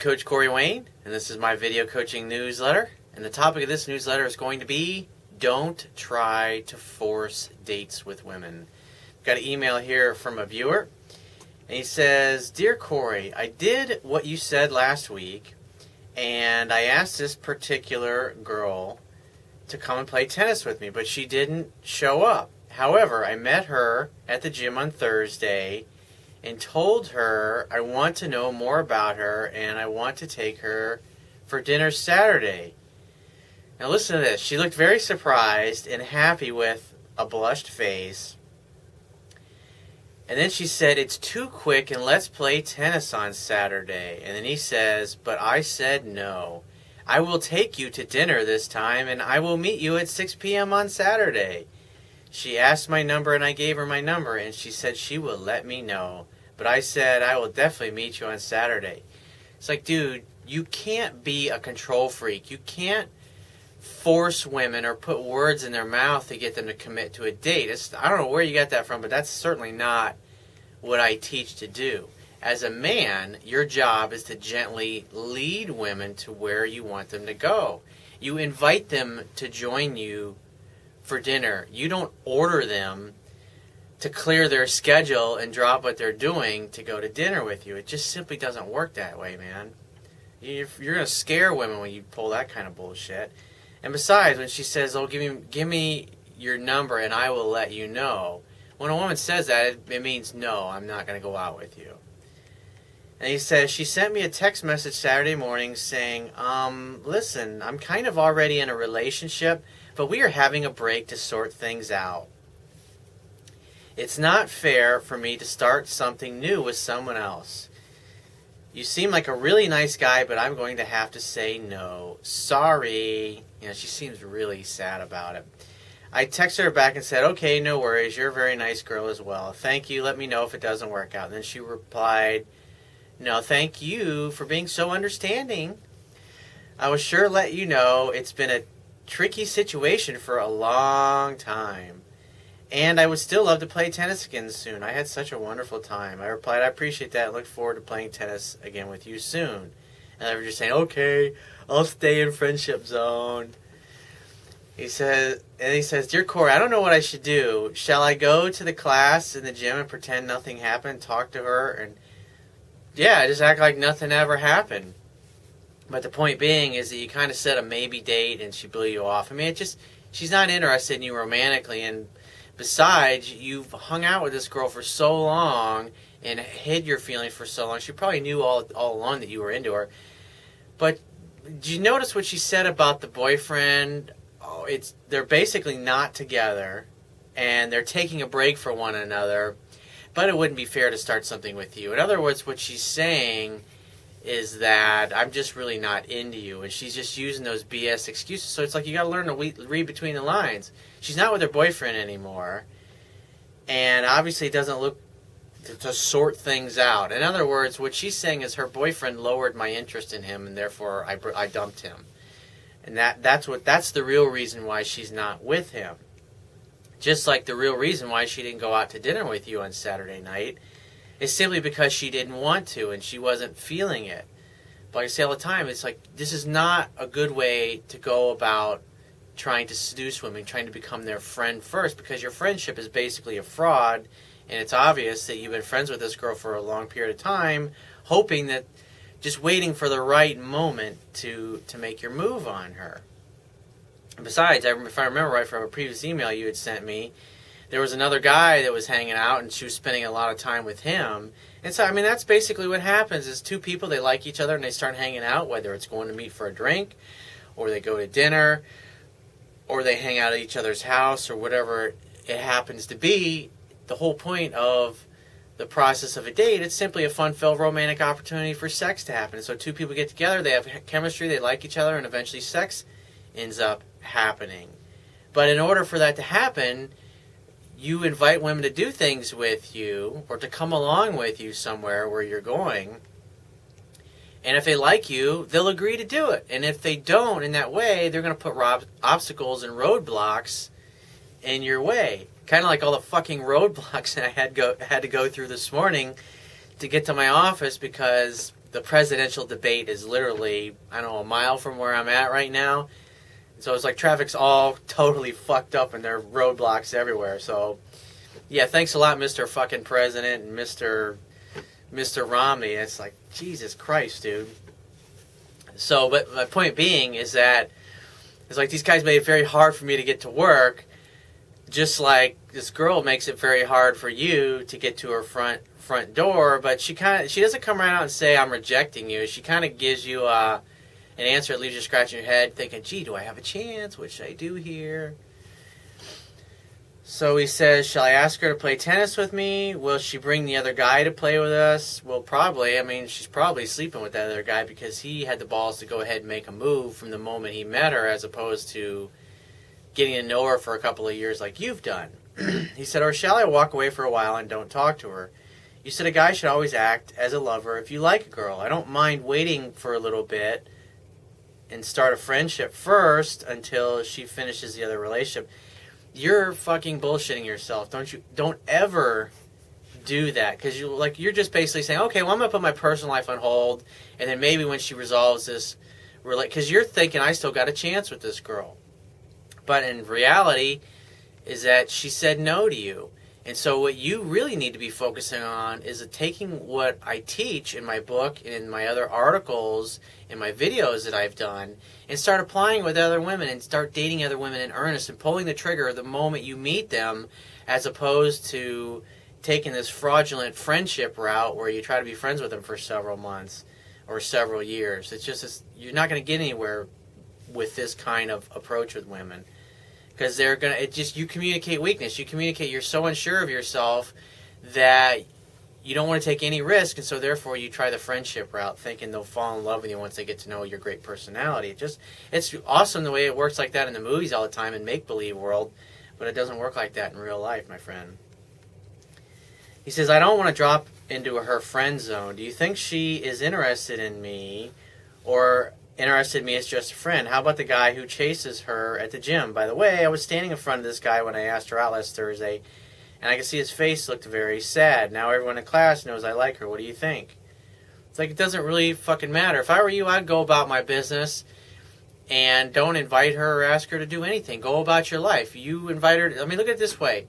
Coach Cory Wayne, and this is my video coaching newsletter. And the topic of this newsletter is going to be, don't try to force dates with women. Got an email here from a viewer, and he says, Dear Cory, I did what you said last week, and I asked this particular girl to come and play tennis with me, but she didn't show up. However, I met her at the gym on Thursday and told her I want to know more about her and I want to take her for dinner Saturday. Now listen to this. She looked very surprised and happy with a blushed face. And then she said, it's too quick and let's play tennis on Saturday. And then he says, but I said no. I will take you to dinner this time and I will meet you at 6 p.m. on Saturday. She asked my number and I gave her my number and she said she will let me know. But I said I will definitely meet you on Saturday. It's like, dude, you can't be a control freak. You can't force women or put words in their mouth to get them to commit to a date. I don't know where you got that from, but that's certainly not what I teach to do. As a man, your job is to gently lead women to where you want them to go. You invite them to join you for dinner. You don't order them to clear their schedule and drop what they're doing to go to dinner with you. It just simply doesn't work that way, man. You're going to scare women when you pull that kind of bullshit. And besides, when she says, oh, give me your number and I will let you know, when a woman says that, it means no, I'm not going to go out with you. And he says, she sent me a text message Saturday morning saying, listen, I'm kind of already in a relationship, but we are having a break to sort things out. It's not fair for me to start something new with someone else. You seem like a really nice guy, but I'm going to have to say no. Sorry. She seems really sad about it. I texted her back and said, okay, no worries. You're a very nice girl as well. Thank you. Let me know if it doesn't work out. And then she replied, no, thank you for being so understanding. I will sure let you know it's been a tricky situation for a long time. And I would still love to play tennis again soon. I had such a wonderful time. I replied, I appreciate that. I look forward to playing tennis again with you soon. And they were just saying, okay, I'll stay in friendship zone. He says, Dear Cory, I don't know what I should do. Shall I go to the class in the gym and pretend nothing happened, talk to her, and just act like nothing ever happened? But the point being is that you kind of set a maybe date and she blew you off. I mean, she's not interested in you romantically, and besides, you've hung out with this girl for so long and hid your feelings for so long. She probably knew all along that you were into her. But did you notice what she said about the boyfriend? Oh, they're basically not together, and they're taking a break for one another, but it wouldn't be fair to start something with you. In other words, what she's saying is that I'm just really not into you, and she's just using those BS excuses. So it's like you got to learn to read between the lines. She's not with her boyfriend anymore, and obviously it doesn't look to sort things out. In other words, what she's saying is her boyfriend lowered my interest in him, and therefore I dumped him. And that's the real reason why she's not with him. Just like the real reason why she didn't go out to dinner with you on Saturday night is simply because she didn't want to and she wasn't feeling it. But like I say all the time, it's like this is not a good way to go about trying to seduce women, trying to become their friend first, because your friendship is basically a fraud, and it's obvious that you've been friends with this girl for a long period of time, hoping that, just waiting for the right moment to make your move on her. And besides, if I remember right from a previous email you had sent me, there was another guy that was hanging out, and she was spending a lot of time with him. And so, I mean, that's basically what happens is two people, they like each other, and they start hanging out, whether it's going to meet for a drink, or they go to dinner, or they hang out at each other's house, or whatever it happens to be. The whole point of the process of a date, it's simply a fun-filled romantic opportunity for sex to happen. So two people get together, they have chemistry, they like each other, and eventually sex ends up happening. But in order for that to happen, you invite women to do things with you or to come along with you somewhere where you're going. And if they like you, they'll agree to do it. And if they don't in that way, they're going to put obstacles and roadblocks in your way. Kind of like all the fucking roadblocks that I had to go through this morning to get to my office because the presidential debate is literally, I don't know, a mile from where I'm at right now. So it's like traffic's all totally fucked up and there are roadblocks everywhere. So, yeah, thanks a lot, Mr. fucking President and Mr. Romney. It's like, Jesus Christ, dude. So, but my point being is that it's like these guys made it very hard for me to get to work, just like this girl makes it very hard for you to get to her front door. But she doesn't come right out and say, I'm rejecting you. She kind of gives you an answer that leaves you scratching your head thinking, gee, do I have a chance? What should I do here? So he says, shall I ask her to play tennis with me? Will she bring the other guy to play with us? Well, probably. I mean, she's probably sleeping with that other guy because he had the balls to go ahead and make a move from the moment he met her, as opposed to getting to know her for a couple of years like you've done. He said, or shall I walk away for a while and don't talk to her? You said a guy should always act as a lover if you like a girl. I don't mind waiting for a little bit and start a friendship first until she finishes the other relationship. You're fucking bullshitting yourself. Don't ever do that, because you're just basically saying, okay, well, I'm gonna put my personal life on hold, and then maybe when she resolves this, because you're thinking I still got a chance with this girl, but in reality, is that she said no to you. And so what you really need to be focusing on is taking what I teach in my book and in my other articles and my videos that I've done and start applying with other women and start dating other women in earnest and pulling the trigger the moment you meet them, as opposed to taking this fraudulent friendship route where you try to be friends with them for several months or several years. It's just, you're not going to get anywhere with this kind of approach with women. Because you communicate weakness. You communicate you're so unsure of yourself that you don't want to take any risk, and so therefore you try the friendship route, thinking they'll fall in love with you once they get to know your great personality. It's awesome the way it works like that in the movies all the time in make-believe world, but it doesn't work like that in real life, my friend. He says, I don't want to drop into her friend zone. Do you think she is interested in me, or interested in me as just a friend? How about the guy who chases her at the gym? By the way, I was standing in front of this guy when I asked her out last Thursday, and I could see his face looked very sad. Now everyone in class knows I like her. What do you think? It's like, it doesn't really fucking matter. If I were you, I'd go about my business and don't invite her or ask her to do anything. Go about your life. You invite her. I mean, look at it this way.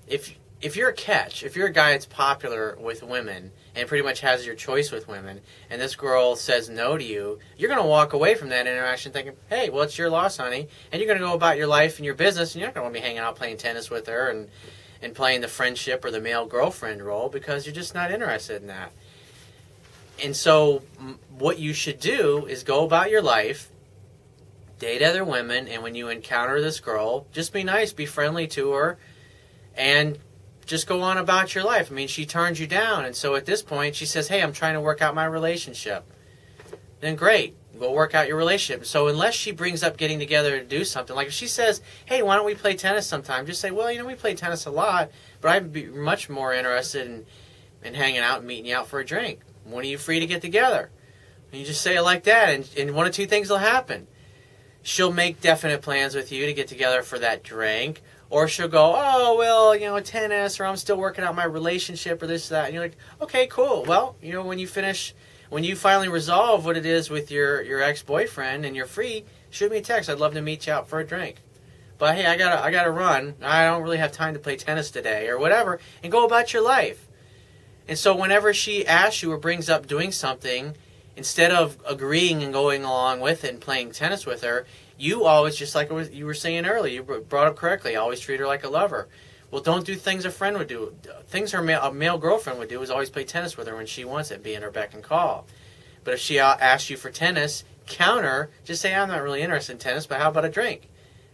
If you're a catch, if you're a guy that's popular with women and pretty much has your choice with women, and this girl says no to you, you're going to walk away from that interaction thinking, hey, well, it's your loss, honey, and you're going to go about your life and your business, and you're not going to want to be hanging out playing tennis with her and playing the friendship or the male girlfriend role, because you're just not interested in that. And so what you should do is go about your life, date other women, and when you encounter this girl, just be nice, be friendly to her, and just go on about your life. I mean, she turns you down, and so at this point, she says, hey, I'm trying to work out my relationship. Then great, go work out your relationship. So unless she brings up getting together to do something, like if she says, hey, why don't we play tennis sometime? Just say, well, we play tennis a lot, but I'd be much more interested in hanging out and meeting you out for a drink. When are you free to get together? And you just say it like that, and one of two things will happen. She'll make definite plans with you to get together for that drink, or she'll go, oh, well, tennis, or I'm still working out my relationship, or this, that. And you're like, okay, cool. Well, when you finally resolve what it is with your ex-boyfriend and you're free, shoot me a text. I'd love to meet you out for a drink. But hey, I gotta run. I don't really have time to play tennis today, or whatever, and go about your life. And so whenever she asks you or brings up doing something, instead of agreeing and going along with it and playing tennis with her, you always, just like you were saying earlier, you brought up correctly, always treat her like a lover. Well, don't do things a friend would do. Things a male girlfriend would do is always play tennis with her when she wants it, be in her beck and call. But if she asks you for tennis, counter, just say, I'm not really interested in tennis, but how about a drink?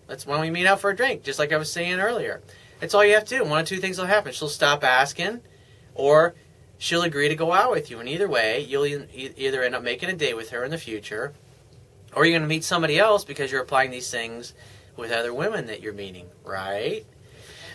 Why don't we meet out for a drink, just like I was saying earlier. That's all you have to do. One of two things will happen. She'll stop asking, or she'll agree to go out with you. And either way, you'll either end up making a date with her in the future, or you're going to meet somebody else because you're applying these things with other women that you're meeting, right?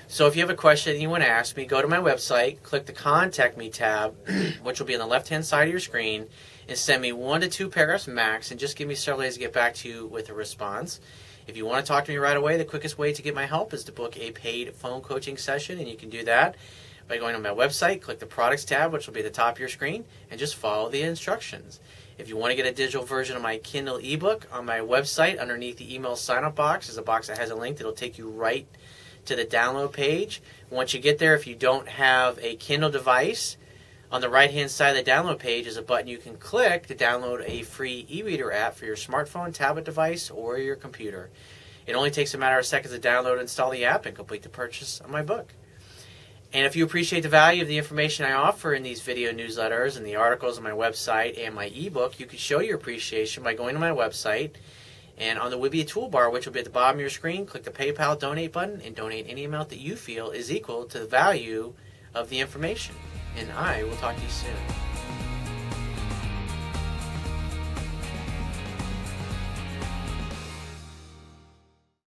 So if you have a question you want to ask me, go to my website, click the Contact Me tab, which will be on the left-hand side of your screen, and send me 1 to 2 paragraphs max, and just give me several days to get back to you with a response. If you want to talk to me right away, the quickest way to get my help is to book a paid phone coaching session, and you can do that by going to my website. Click the Products tab, which will be at the top of your screen, and just follow the instructions. If you want to get a digital version of my Kindle ebook, on my website, underneath the email sign-up box, is a box that has a link that will take you right to the download page. Once you get there, if you don't have a Kindle device, on the right-hand side of the download page is a button you can click to download a free e-reader app for your smartphone, tablet device, or your computer. It only takes a matter of seconds to download and install the app and complete the purchase of my book. And if you appreciate the value of the information I offer in these video newsletters and the articles on my website and my ebook, you can show your appreciation by going to my website, and on the Wibia toolbar, which will be at the bottom of your screen, click the PayPal donate button and donate any amount that you feel is equal to the value of the information. And I will talk to you soon.